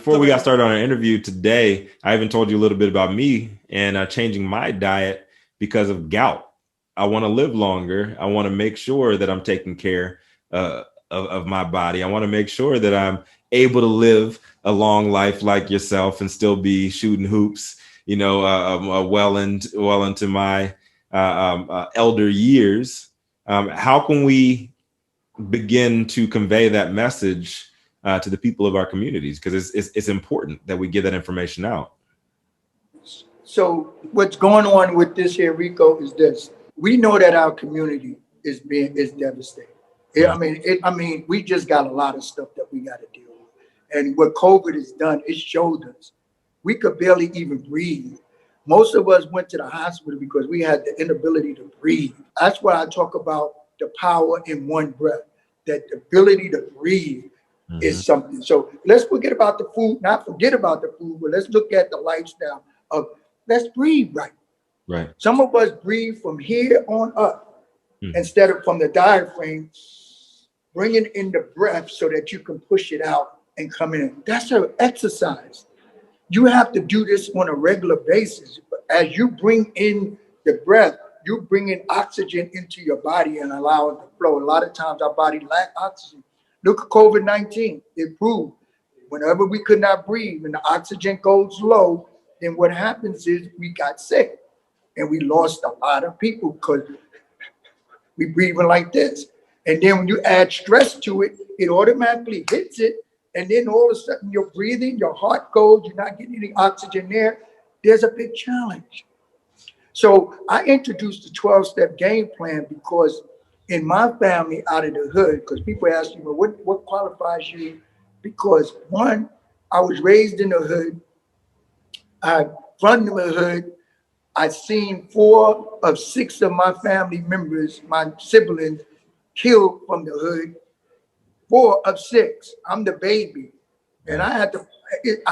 before we got started on our interview today, I even told you a little bit about me and changing my diet because of gout. I want to live longer. I want to make sure that I'm taking care of my body. I want to make sure that I'm able to live a long life like yourself and still be shooting hoops, well into my elder years. How can we begin to convey that message to the people of our communities? Because it's important that we get that information out. So what's going on with this here, Rico, is this. We know that our community is devastated. Right. I mean, we just got a lot of stuff that we got to deal with. And what COVID has done, it showed us we could barely even breathe. Most of us went to the hospital because we had the inability to breathe. That's why I talk about the power in one breath, that the ability to breathe is something. So let's forget about the food, not forget about the food, but let's look at the lifestyle of let's breathe right. Right. Some of us breathe from here on up instead of from the diaphragm, bringing in the breath so that you can push it out and come in. That's an exercise. You have to do this on a regular basis. As you bring in the breath, you bring in oxygen into your body and allow it to flow. A lot of times our body lacks oxygen. Look at COVID-19. It proved whenever we could not breathe and the oxygen goes low, then what happens is we got sick and we lost a lot of people because we breathing like this. And then when you add stress to it, it automatically hits it. And then all of a sudden you're breathing, your heart goes, you're not getting any oxygen there. There's a big challenge. So I introduced the 12-step game plan because in my family out of the hood, because people ask me, well, what qualifies you? Because one, I was raised in the hood. From the hood, I've seen 4 of 6 of my family members, my siblings, killed from the hood. 4 of 6. I'm the baby. And I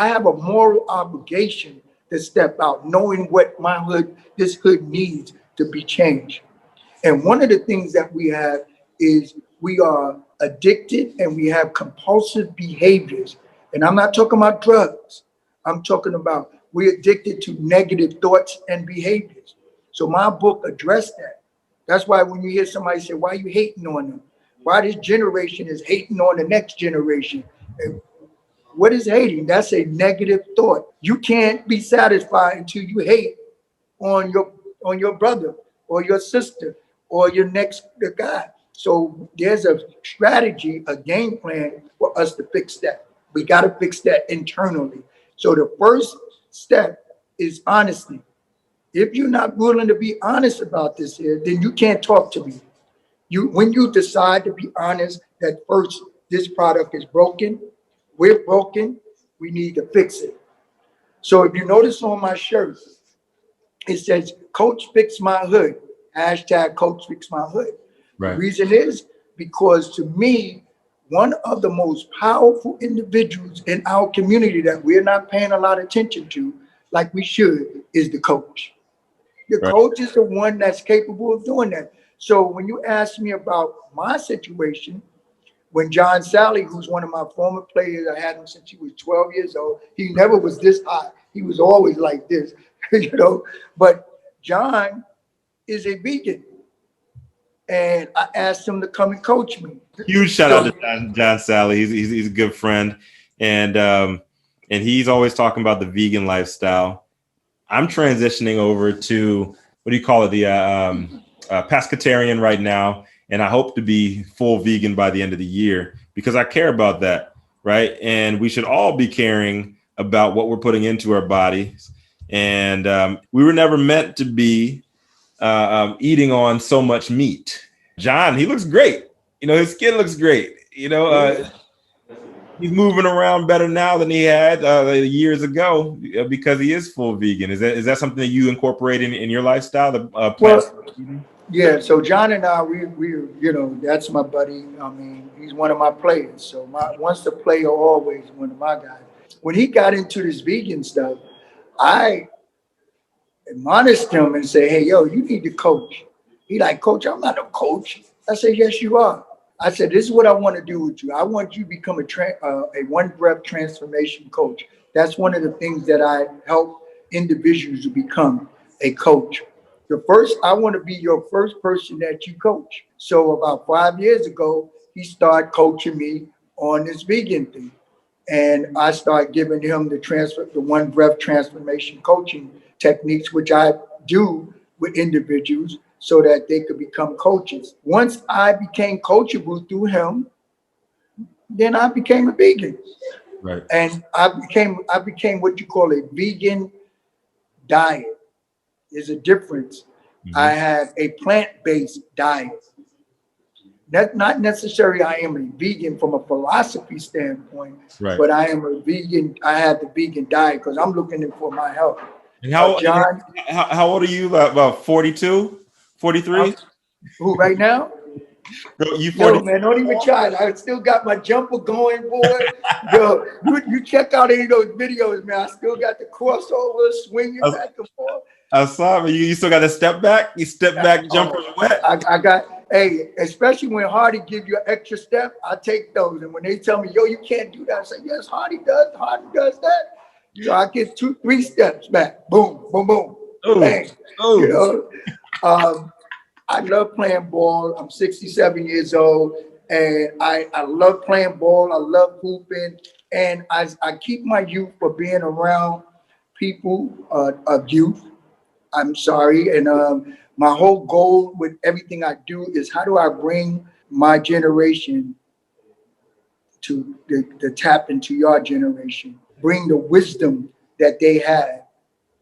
have a moral obligation to step out, knowing what this hood needs to be changed. And one of the things that we have is we are addicted and we have compulsive behaviors. And I'm not talking about drugs. I'm talking about we're addicted to negative thoughts and behaviors. So my book addressed that. That's why when you hear somebody say, why are you hating on them? Why this generation is hating on the next generation? And what is hating? That's a negative thought. You can't be satisfied until you hate on your brother or your sister or your next guy. So there's a strategy, a game plan for us to fix that. We got to fix that internally. So the first step is honesty. If you're not willing to be honest about this here, then you can't talk to me. When you decide to be honest that first this product is broken, we're broken, we need to fix it. So if you notice on my shirt, it says, Coach Fix My Hood, hashtag Coach Fix My Hood. Right. The reason is because to me, one of the most powerful individuals in our community that we're not paying a lot of attention to, like we should, is the coach. The coach is the one that's capable of doing that. So when you ask me about my situation, when John Sally, who's one of my former players, I had him since he was 12 years old, he never was this high. He was always like this, But John is a vegan. And I asked him to come and coach me. Huge shout out to John Sally. He's a good friend. And he's always talking about the vegan lifestyle. I'm transitioning over to, what do you call it? The pescatarian right now. And I hope to be full vegan by the end of the year because I care about that. Right. And we should all be caring about what we're putting into our bodies. And we were never meant to be eating on so much meat. John, he looks great. His skin looks great. He's moving around better now than he had years ago because he is full vegan. Is that something that you incorporate in your lifestyle? The plant? Yeah. So John and I, we that's my buddy. I mean, he's one of my players. So once the player, always one of my guys. When he got into this vegan stuff, I admonished him and say, hey, yo, you need to coach. He like, Coach, I'm not a coach. I said, yes, you are. I said, this is what I want to do with you. I want you to become a one breath transformation coach. That's one of the things that I help individuals to become a coach. I want to be your first person that you coach. So about 5 years ago, he started coaching me on this vegan thing. And I started giving him the one breath transformation coaching techniques, which I do with individuals so that they could become coaches. Once I became coachable through him, then I became a vegan. Right. And I became what you call a vegan diet. There's a difference. I Mm-hmm. have a plant-based diet. That's not necessarily I am a vegan from a philosophy standpoint, Right. but I am a vegan. I have the vegan diet because I'm looking for my health. And how, John, how old are you? About 42, I'm 43? who right now? You Yo, 40? man, don't even try it. I still got my jumper going, boy. Yo, you check out any of those videos, man. I still got the crossover swinging I, back and forth. I saw it. You still got a step back? You step back jumpers Oh, wet? I got, hey, especially when Hardy give you an extra step, I take those. And when they tell me, yo, you can't do that, I say, yes, Hardy does that. So I get 2, 3 steps back. Boom, boom, boom, Oh, bang. You oh. know, um, I love playing ball. I'm 67 years old, and I love playing ball. I love hooping, and I keep my youth for being around people of youth. I'm sorry, and my whole goal with everything I do is how do I bring my generation to the tap into your generation, bring the wisdom that they had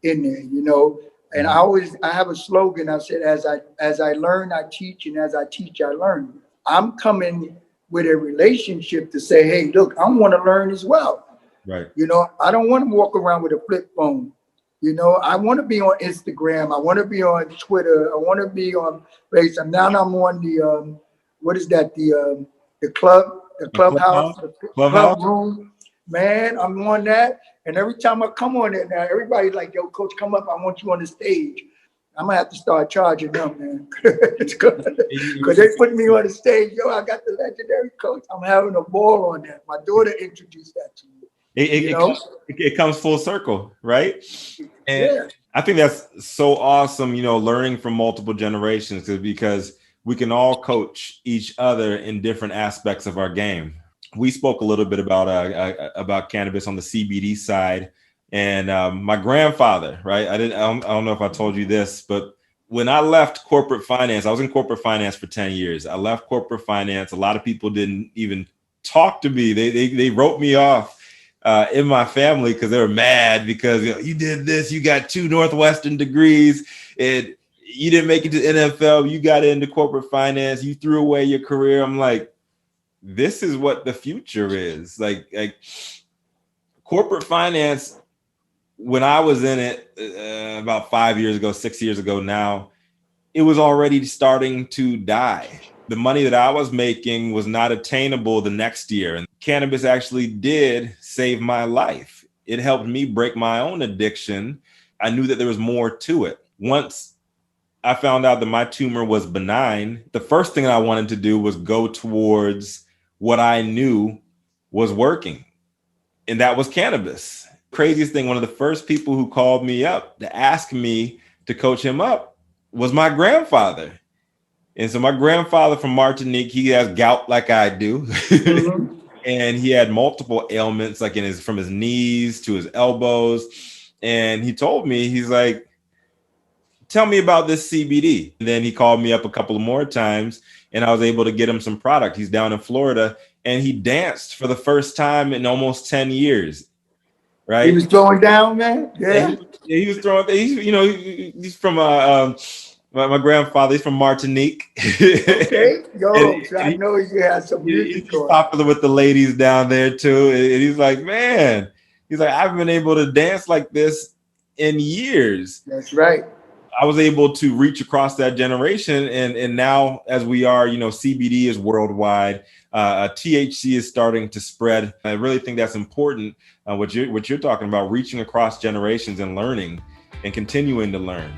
in there, you know. And I have a slogan. I said, as I learn, I teach, and as I teach, I learn. I'm coming with a relationship to say, hey, look, I want to learn as well. Right. You know, I don't want to walk around with a flip phone. You know, I want to be on Instagram. I want to be on Twitter. I want to be on Facebook. Now I'm on the what is that? The A clubhouse, clubhouse? the club Clubhouse? room. Man, I'm on that. And every time I come on it now, everybody's like, yo, coach, come up. I want you on the stage. I'm gonna have to start charging them, man. Because they put me on the stage. Yo, I got the legendary coach. I'm having a ball on that. My daughter introduced that to me. It, You it, it, know? comes, it comes full circle, right? And Yeah. I think that's so awesome, learning from multiple generations because we can all coach each other in different aspects of our game. We spoke a little bit about cannabis on the CBD side, and my grandfather, right? I don't know if I told you this, but when I left corporate finance, I was in corporate finance for 10 years. I left corporate finance. A lot of people didn't even talk to me. They wrote me off in my family because they were mad because you did this, you got 2 Northwestern degrees, and you didn't make it to the NFL. You got into corporate finance. You threw away your career. I'm like, this is what the future is. Like corporate finance. When I was in it about 5 years ago, 6 years ago now, it was already starting to die. The money that I was making was not attainable the next year. And cannabis actually did save my life. It helped me break my own addiction. I knew that there was more to it. Once I found out that my tumor was benign, the first thing I wanted to do was go towards what I knew was working, and that was cannabis. Craziest thing, one of the first people who called me up to ask me to coach him up was my grandfather. And so my grandfather from Martinique, he has gout like I do. Mm-hmm. And he had multiple ailments, like from his knees to his elbows. And he told me, he's like, tell me about this CBD. And then he called me up a couple of more times and I was able to get him some product. He's down in Florida and he danced for the first time in almost 10 years. He Right. was throwing down, man. And Yeah. he was throwing, he's from my grandfather, he's from Martinique. and, Okay. Yo, so I know he had some music he's going. popular with the ladies down there too. And he's like, man, he's like, I've been able to dance like this in years. That's right. I was able to reach across that generation, and now as we are, CBD is worldwide. THC is starting to spread. I really think that's important. What you're talking about, reaching across generations and learning and continuing to learn.